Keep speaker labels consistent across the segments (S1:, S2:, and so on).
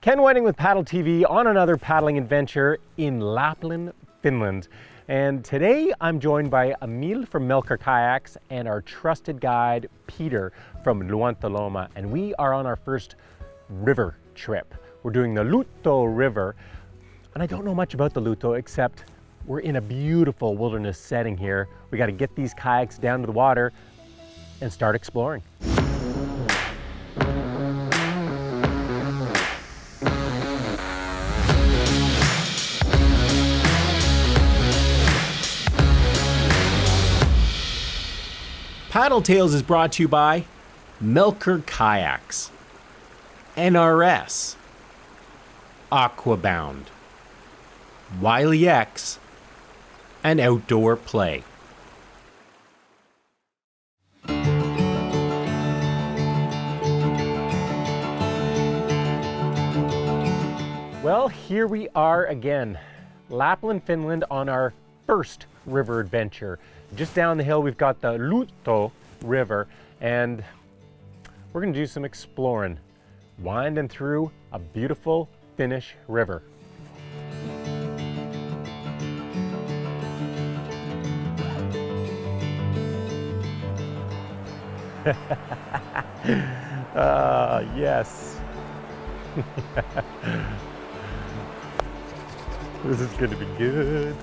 S1: Ken Whiting with Paddle TV on another paddling adventure in Lapin, Finland. And today I'm joined by Emil from Melker Kayaks and our trusted guide, Peter from Luantoloma. And we are on our first river trip. We're doing the Lutto River. And I don't know much about the Lutto except we're in a beautiful wilderness setting here. We got to get these kayaks down to the water and start exploring. Paddle Tales is brought to you by Melker Kayaks, NRS, Aquabound, Wiley X, and Outdoor Play. Well, here we are again, Lapin Finland on our first river adventure. Just down the hill we've got the Lutto River and we're going to do some exploring, winding through a beautiful Finnish river. Yes. This is going to be good.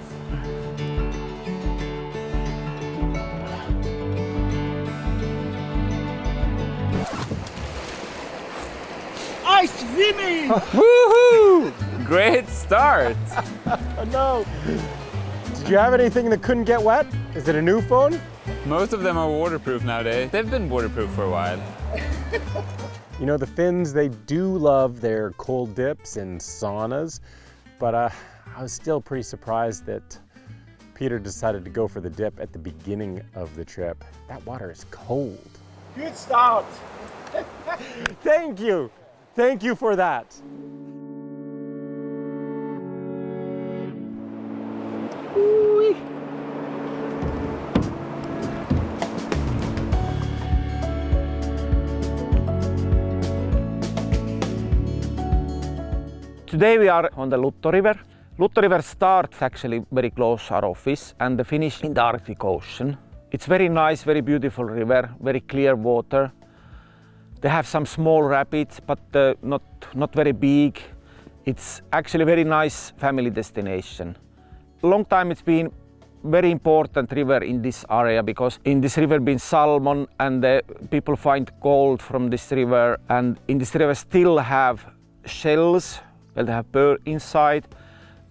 S2: Ice swimming!
S3: Woohoo! Great start!
S1: Oh no! Did you have anything that couldn't get wet? Is it a new phone?
S3: Most of them are waterproof nowadays. They've been waterproof for a while.
S1: You know, the Finns, they do love their cold dips and saunas, but I was still pretty surprised that Peter decided to go for the dip at the beginning of the trip. That water is cold.
S2: Good start!
S1: Thank you! Thank you for that. Ooh-wee.
S4: Today we are on the Lutto River. Lutto River starts actually very close to our office and finishes in the Arctic Ocean. It's very nice, very beautiful river, very clear water. They have some small rapids, but not very big. It's actually a very nice family destination. Long time it's been very important river in this area because in this river been salmon and the people find gold from this river, and in this river still have shells. Well, they have pearl inside,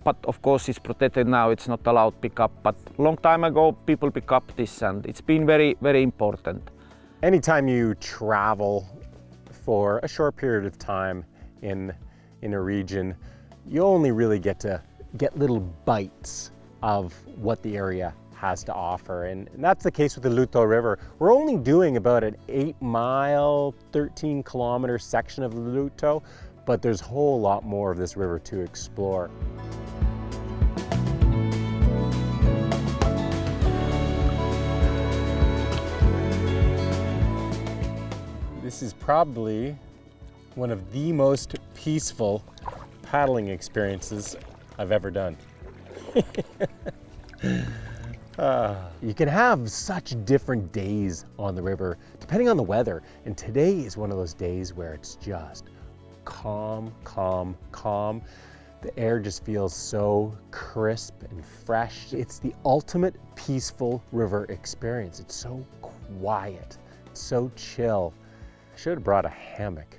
S4: but of course it's protected now, it's not allowed to pick up. But long time ago people pick up this and it's been very, very important.
S1: Anytime you travel for a short period of time in a region, you only really get to get little bites of what the area has to offer. And that's the case with the Lutto River. We're only doing about an 8-mile, 13-kilometer section of the Lutto, but there's a whole lot more of this river to explore. This is probably one of the most peaceful paddling experiences I've ever done. You can have such different days on the river depending on the weather, and today is one of those days where it's just calm, calm, calm. The air just feels so crisp and fresh. It's the ultimate peaceful river experience. It's so quiet, so chill. I should have brought a hammock.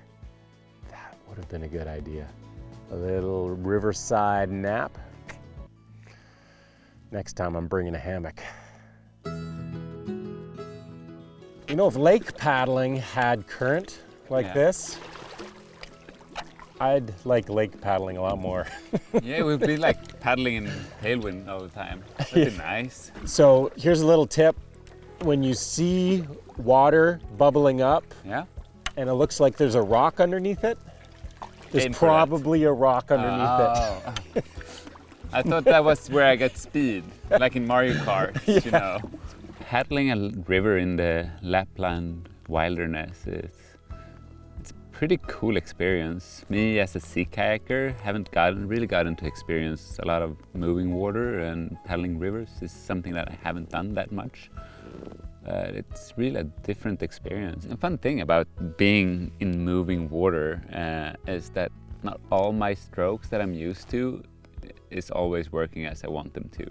S1: That would have been a good idea. A little riverside nap. Next time I'm bringing a hammock. You know, if lake paddling had current like this, I'd like lake paddling a lot more.
S3: Yeah, it would be like paddling in tailwind all the time. That'd be nice.
S1: So here's a little tip. When you see water bubbling up,
S3: Yeah.
S1: and it looks like there's a rock underneath it, there's
S3: Aim for
S1: probably a rock underneath it.
S3: I thought that was where I get speed, like in Mario Kart, you know. Paddling a river in the Lapland wilderness, it's pretty cool experience. Me as a sea kayaker haven't really gotten to experience a lot of moving water, and paddling rivers is something that I haven't done that much. It's really a different experience. The fun thing about being in moving water is that not all my strokes that I'm used to is always working as I want them to.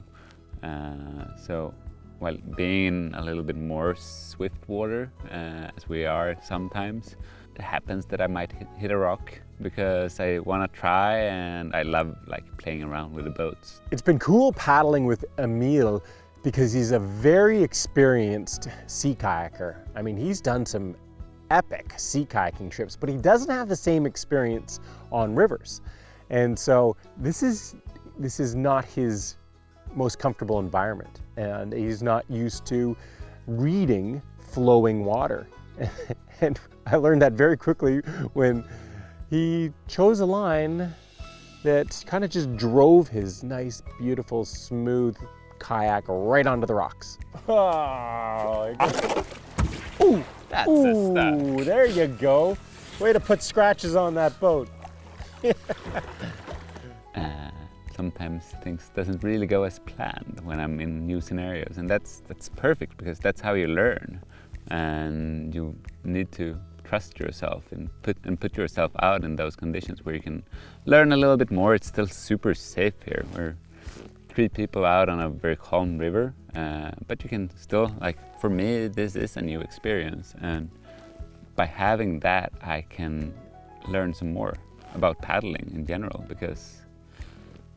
S3: So while being in a little bit more swift water, as we are sometimes, it happens that I might hit a rock because I want to try, and I love like playing around with the boats.
S1: It's been cool paddling with Emil because he's a very experienced sea kayaker. I mean, he's done some epic sea kayaking trips, but he doesn't have the same experience on rivers. And so this is not his most comfortable environment, and he's not used to reading flowing water. And I learned that very quickly when he chose a line that kind of just drove his nice, beautiful, smooth kayak right onto the rocks. Oh, ooh,
S3: That's a start.
S1: ooh, there you go. Way to put scratches on that boat.
S3: Sometimes things doesn't really go as planned when I'm in new scenarios, and that's perfect because that's how you learn. And you need to trust yourself and put yourself out in those conditions where you can learn a little bit more. It's still super safe here. We're 3 people out on a very calm river, but you can still, like, for me, this is a new experience, and by having that, I can learn some more about paddling in general, because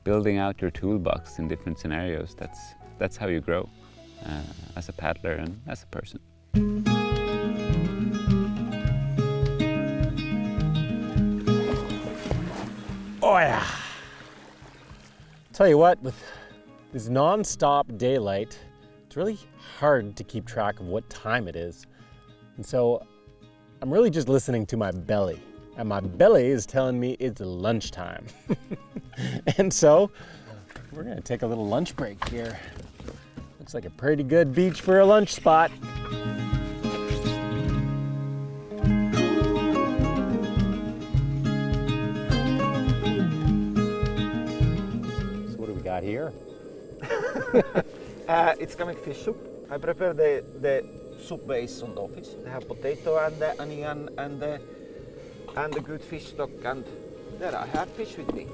S3: building out your toolbox in different scenarios, that's how you grow as a paddler and as a person.
S1: Oh yeah. Tell you what, with this non-stop daylight, it's really hard to keep track of what time it is. And so I'm really just listening to my belly. And my belly is telling me it's lunchtime. And so we're gonna take a little lunch break here. Looks like a pretty good beach for a lunch spot. So what do we got here?
S4: It's coming fish soup. I prepare the soup base on the office. I have potato and the onion and the good fish stock, and there I have fish with me.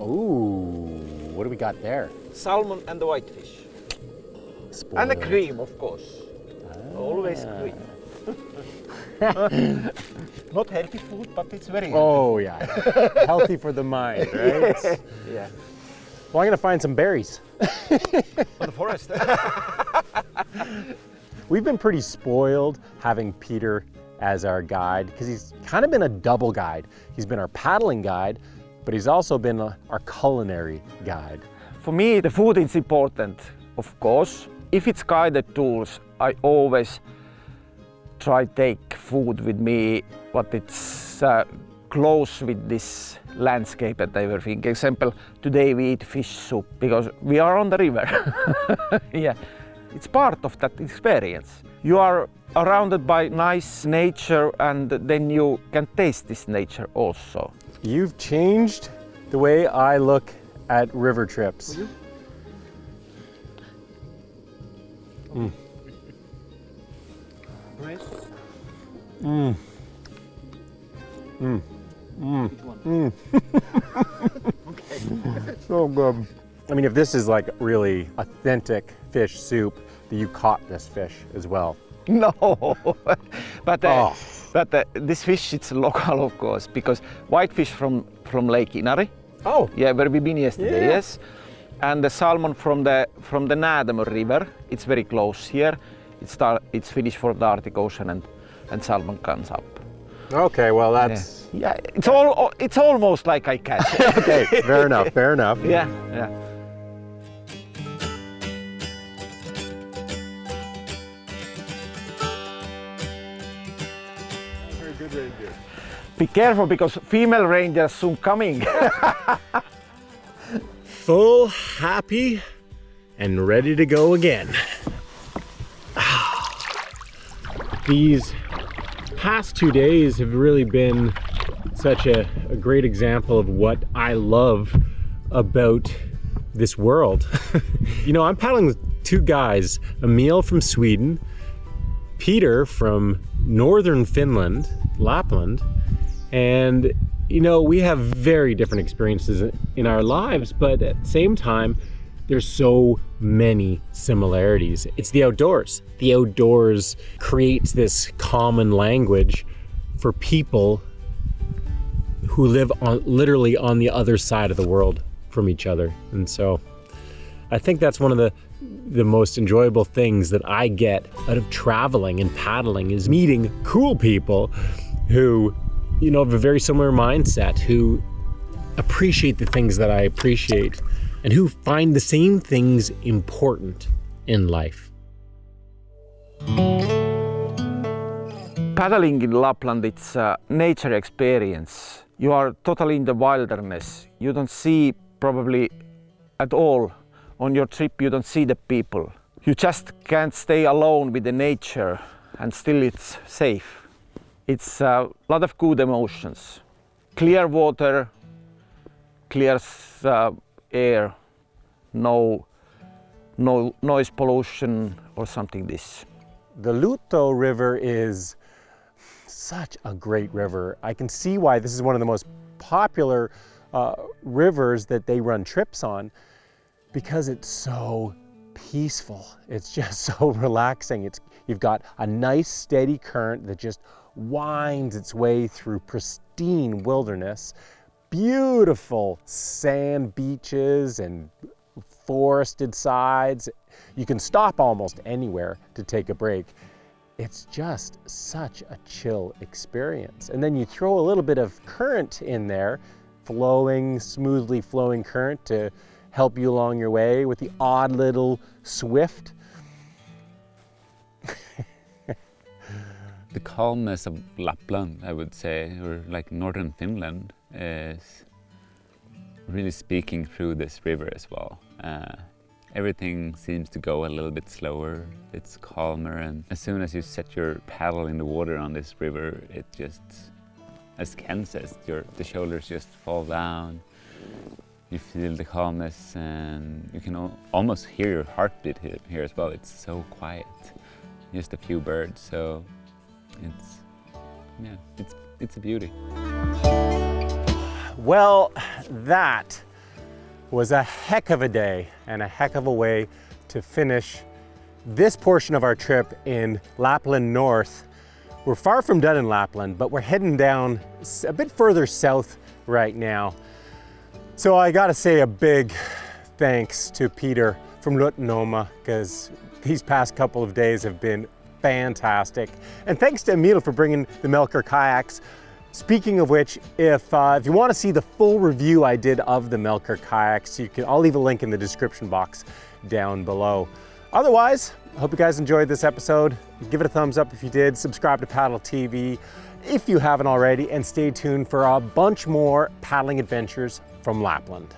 S1: Ooh, what do we got there?
S4: Salmon and the whitefish.
S1: Spoiled.
S4: And the cream, of course. Always cream. Not healthy food, but it's very healthy.
S1: Oh yeah, healthy for the mind, right?
S4: Yeah.
S1: Well, I'm gonna find some berries.
S4: On the forest.
S1: We've been pretty spoiled having Peter as our guide, because he's kind of been a double guide. He's been our paddling guide, but he's also been our culinary guide.
S4: For me, the food is important, of course. If it's guided tours, I always try take food with me, but it's close with this landscape and everything. Example, today we eat fish soup because we are on the river. Yeah, it's part of that experience. You are surrounded by nice nature, and then you can taste this nature also.
S1: You've changed the way I look at river trips. Mm. Mm. Mm. Mm. Mm. So good. I mean, if this is like really authentic fish soup, that you caught this fish as well.
S4: No, but this fish, it's local, of course, because whitefish from Lake Inari.
S1: Oh,
S4: Yeah, where we've been yesterday,
S1: Yeah.
S4: yes. And the salmon from the Lutto River, it's very close here. It's finished for the Arctic Ocean, and salmon comes up.
S1: okay. Well, that's
S4: Yeah, it's almost like I catch.
S1: okay. Fair enough. Fair enough.
S4: Yeah, yeah.
S2: Very good reindeer.
S4: Be careful because female rangers soon coming.
S1: Full, happy, and ready to go again. These past 2 days have really been such a great example of what I love about this world. You know, I'm paddling with two guys, Emil from Sweden, Peter from northern Finland, Lapland, and you know, we have very different experiences in our lives, but at the same time, there's so many similarities. It's the outdoors. The outdoors creates this common language for people who live literally on the other side of the world from each other. And so I think that's one of the most enjoyable things that I get out of traveling and paddling is meeting cool people who, you know, have a very similar mindset, who appreciate the things that I appreciate and who find the same things important in life.
S4: Paddling in Lapland, it's a nature experience. You are totally in the wilderness. You don't see probably at all on your trip, you don't see the people. You just can't stay alone with the nature and still it's safe. It's a lot of good emotions. Clear water, clear air, no noise pollution or something this.
S1: The Lutto River is such a great river. I can see why this is one of the most popular rivers that they run trips on, because it's so peaceful. It's just so relaxing. You've got a nice steady current that just winds its way through pristine wilderness, beautiful sand beaches and forested sides. You can stop almost anywhere to take a break. It's just such a chill experience. And then you throw a little bit of current in there, smoothly flowing current to help you along your way with the odd little swift.
S3: The calmness of Lapland, I would say, or like northern Finland, is really speaking through this river as well. Everything seems to go a little bit slower, it's calmer, and as soon as you set your paddle in the water on this river, it just, as Ken says, the shoulders just fall down. You feel the calmness and you can almost hear your heartbeat here as well. It's so quiet, just a few birds, so it's a beauty.
S1: Well, that was a heck of a day and a heck of a way to finish this portion of our trip in Lapland North. We're far from done in Lapland, but we're heading down a bit further south right now. So I gotta say a big thanks to Peter from Lut River, because these past couple of days have been fantastic. And thanks to Emil for bringing the Melker kayaks. Speaking of which, if you want to see the full review I did of the Melker kayaks, I'll leave a link in the description box down below. Otherwise, I hope you guys enjoyed this episode. Give it a thumbs up if you did. Subscribe to Paddle TV if you haven't already, and stay tuned for a bunch more paddling adventures from Lapland.